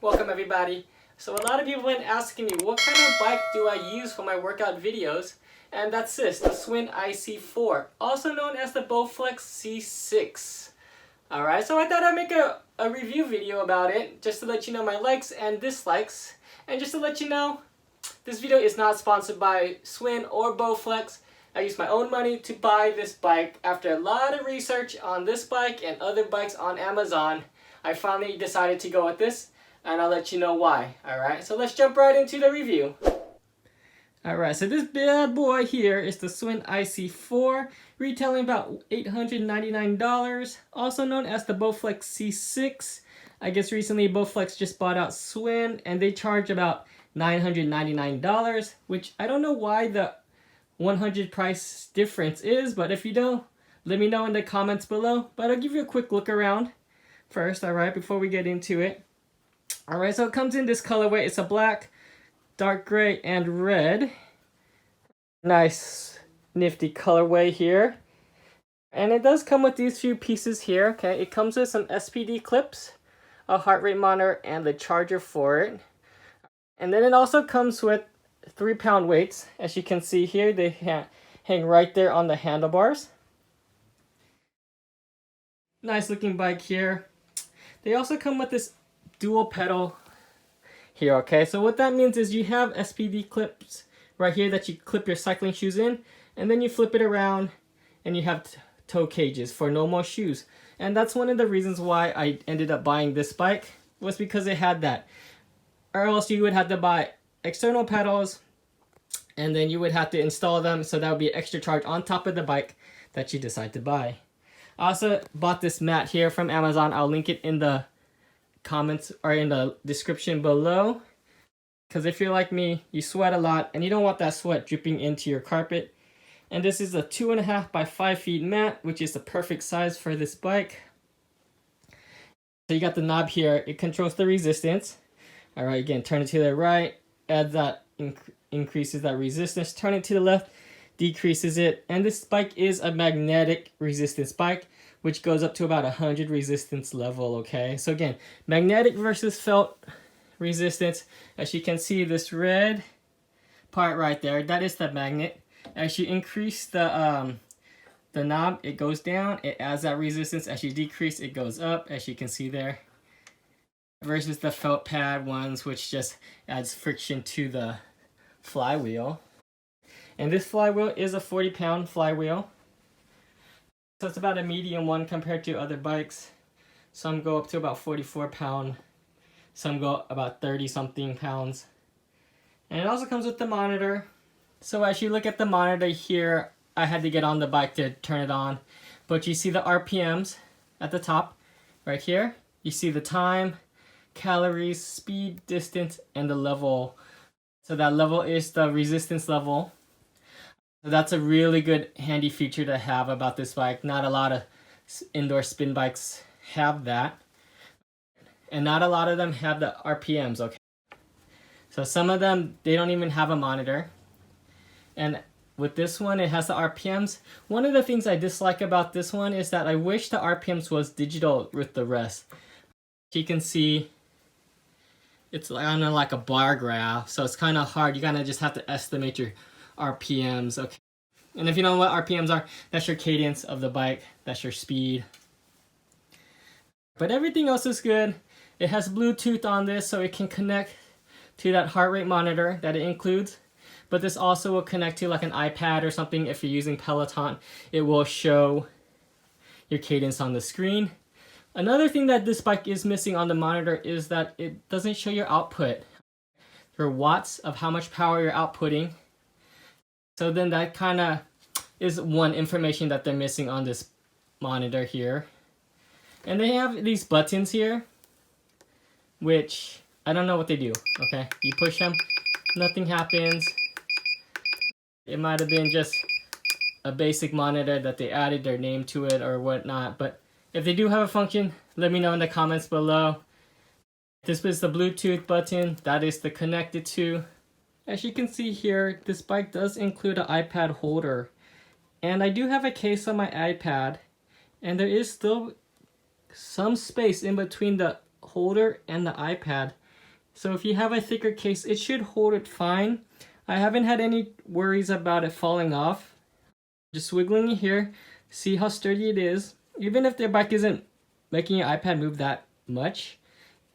Welcome everybody. So a lot of people have been asking me what kind of bike do I use for my workout videos, and that's this, the Schwinn IC4, also known as the Bowflex C6. Alright, so I thought I'd make a review video about it, just to let you know my likes and dislikes, and just to let you know, this video is not sponsored by Schwinn or Bowflex. I used my own money to buy this bike. After a lot of research on this bike and other bikes on Amazon, I finally decided to go with this, and I'll let you know why. Alright, so let's jump right into the review. Alright, so this bad boy here is the Schwinn IC4, retailing about $899, also known as the Bowflex C6. I guess recently Bowflex just bought out Schwinn, and they charge about $999, which I don't know why the 100 price difference is, but if you know, let me know in the comments below. But I'll give you a quick look around first, alright, before we get into it. Alright, so it comes in this colorway. It's a black, dark gray, and red. Nice, nifty colorway here. And it does come with these few pieces here, okay? It comes with some SPD clips, a heart rate monitor, and the charger for it. And then it also comes with 3-pound weights. As you can see here, they hang right there on the handlebars. Nice looking bike here. They also come with this dual pedal here, okay? So what that means is you have SPD clips right here that you clip your cycling shoes in, and then you flip it around and you have toe cages for no more shoes. And that's one of the reasons why I ended up buying this bike, was because it had that. Or else you would have to buy external pedals, and then you would have to install them, so that would be an extra charge on top of the bike that you decide to buy. I also bought this mat here from Amazon. I'll link it in the comments or in the description below, because if you're like me, you sweat a lot and you don't want that sweat dripping into your carpet. And this is a 2.5 by 5 feet mat, which is the perfect size for this bike. So you got the knob here. It controls the resistance. All right, again, turn it to the right, adds that, increases that resistance. Turn it to the left, decreases it. And this bike is a magnetic resistance bike, which goes up to about 100 resistance level, okay? So again, magnetic versus felt resistance. As you can see, this red part right there, that is the magnet. As you increase the knob, it goes down, it adds that resistance. As you decrease, it goes up, as you can see there. Versus the felt pad ones, which just adds friction to the flywheel. And this flywheel is a 40-pound flywheel. So it's about a medium one compared to other bikes. Some go up to about 44 pounds. Some go about 30-something pounds. And it also comes with the monitor. So as you look at the monitor here, I had to get on the bike to turn it on. But you see the RPMs at the top, right here. You see the time, calories, speed, distance, and the level. So that level is the resistance level. So that's a really good handy feature to have about this bike. Not a lot of indoor spin bikes have that. And not a lot of them have the RPMs, okay? So some of them, they don't even have a monitor. And with this one, it has the RPMs. One of the things I dislike about this one is that I wish the RPMs was digital with the rest. You can see it's kind of like a bar graph, so it's kind of hard. You kind of just have to estimate your RPMs, okay? And if you know what RPMs are, that's your cadence of the bike, that's your speed. But everything else is good. It has Bluetooth on this, so it can connect to that heart rate monitor that it includes. But this also will connect to like an iPad or something. If you're using Peloton, it will show your cadence on the screen. Another thing that this bike is missing on the monitor is that it doesn't show your output. Your watts of how much power you're outputting. So then that kind of is one information that they're missing on this monitor here. And they have these buttons here, which I don't know what they do, okay? You push them, nothing happens. It might have been just a basic monitor that they added their name to it or whatnot, but if they do have a function, let me know in the comments below. This is the Bluetooth button, that is the connected to. As you can see here, this bike does include an iPad holder. And I do have a case on my iPad, and there is still some space in between the holder and the iPad. So if you have a thicker case, it should hold it fine. I haven't had any worries about it falling off. Just wiggling it here, see how sturdy it is. Even if the bike isn't making your iPad move that much,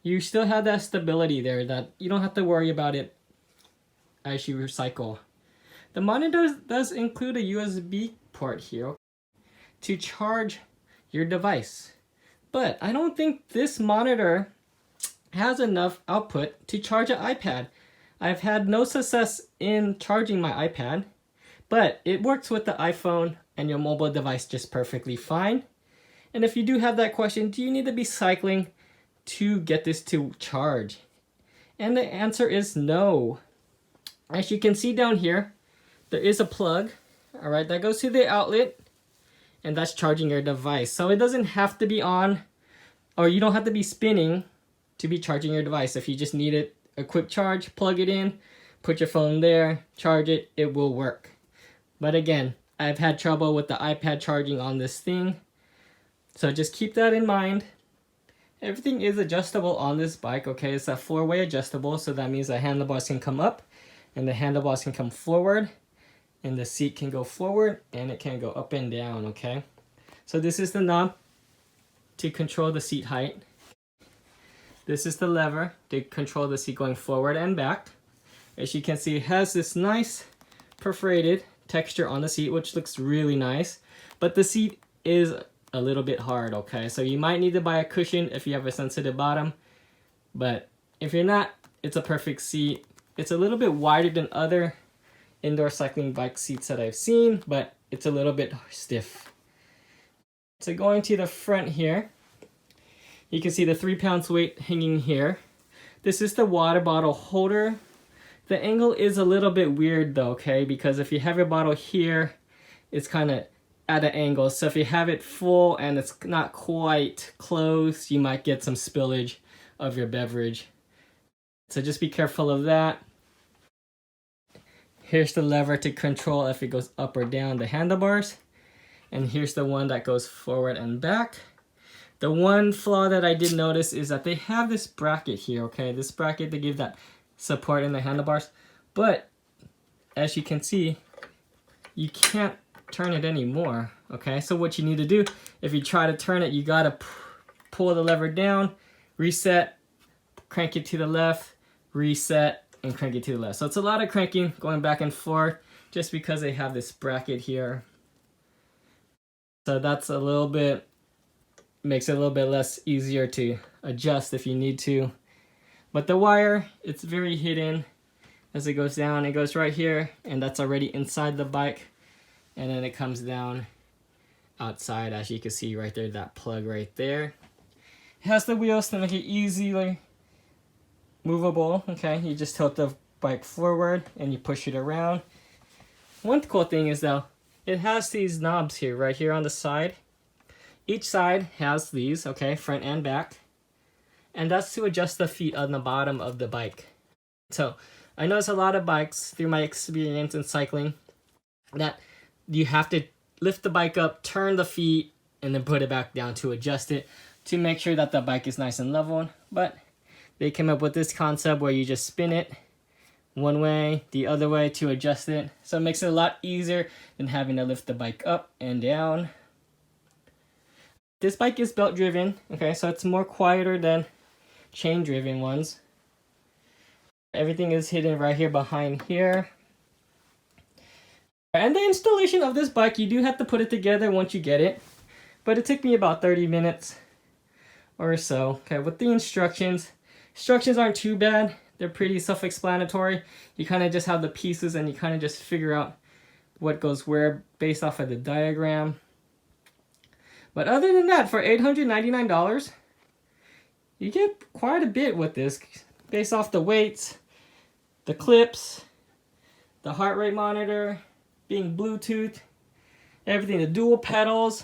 you still have that stability there that you don't have to worry about it as you recycle. The monitor does include a USB port here to charge your device. But I don't think this monitor has enough output to charge an iPad. I've had no success in charging my iPad, but it works with the iPhone and your mobile device just perfectly fine. And if you do have that question, do you need to be cycling to get this to charge? And the answer is no. As you can see down here, there is a plug, all right, that goes to the outlet, and that's charging your device. So it doesn't have to be on, or you don't have to be spinning to be charging your device. If you just need it, a quick charge, plug it in, put your phone there, charge it, it will work. But again, I've had trouble with the iPad charging on this thing. So just keep that in mind. Everything is adjustable on this bike, okay? It's a 4-way adjustable, so that means the handlebars can come up and the handlebars can come forward, and the seat can go forward and it can go up and down, okay? So this is the knob to control the seat height. This is the lever to control the seat going forward and back. As you can see, it has this nice perforated texture on the seat, which looks really nice. But the seat is a little bit hard, okay? So you might need to buy a cushion if you have a sensitive bottom. But if you're not, it's a perfect seat. It's a little bit wider than other indoor cycling bike seats that I've seen, but it's a little bit stiff. So going to the front here, you can see the 3 pounds weight hanging here. This is the water bottle holder. The angle is a little bit weird though, okay? Because if you have your bottle here, it's kind of at an angle. So if you have it full and it's not quite closed, you might get some spillage of your beverage. So just be careful of that. Here's the lever to control if it goes up or down the handlebars. And here's the one that goes forward and back. The one flaw that I did notice is that they have this bracket here, okay? This bracket to give that support in the handlebars. But as you can see, you can't turn it anymore, okay? So what you need to do, if you try to turn it, you gotta pull the lever down, reset, crank it to the left, reset, and crank it to the left. So it's a lot of cranking, going back and forth, just because they have this bracket here. So that's a little bit, makes it a little bit less easier to adjust if you need to. But the wire, it's very hidden. As it goes down, it goes right here, and that's already inside the bike. And then it comes down outside, as you can see right there, that plug right there. It has the wheels to make it easily movable, okay? You just tilt the bike forward and you push it around. One cool thing is though, it has these knobs here, right here on the side. Each side has these, okay, front and back. And that's to adjust the feet on the bottom of the bike. So, I notice a lot of bikes, through my experience in cycling, that you have to lift the bike up, turn the feet, and then put it back down to adjust it, to make sure that the bike is nice and level. But they came up with this concept where you just spin it one way, the other way to adjust it. So it makes it a lot easier than having to lift the bike up and down. This bike is belt driven, okay, so it's more quieter than chain driven ones. Everything is hidden right here behind here. And the installation of this bike, you do have to put it together once you get it. But it took me about 30 minutes or so. Okay, with the instructions. Instructions aren't too bad. They're pretty self-explanatory. You kind of just have the pieces and you kind of just figure out what goes where based off of the diagram. But other than that, for $899, you get quite a bit with this based off the weights, the clips, the heart rate monitor, being Bluetooth, everything, the dual pedals.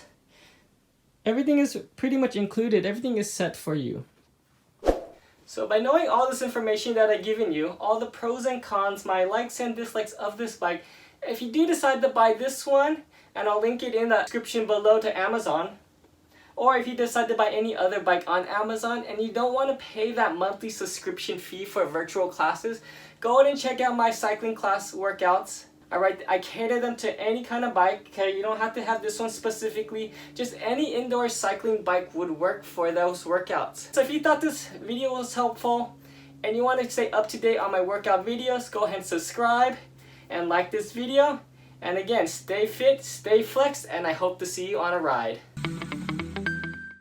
Everything is pretty much included. Everything is set for you. So by knowing all this information that I've given you, all the pros and cons, my likes and dislikes of this bike, if you do decide to buy this one, and I'll link it in the description below to Amazon, Or if you decide to buy any other bike on Amazon and you don't want to pay that monthly subscription fee for virtual classes, go ahead and check out my cycling class workouts. Alright, I cater them to any kind of bike, okay? You don't have to have this one specifically. Just any indoor cycling bike would work for those workouts. So if you thought this video was helpful and you want to stay up to date on my workout videos, go ahead and subscribe and like this video. And again, stay fit, stay flexed, and I hope to see you on a ride.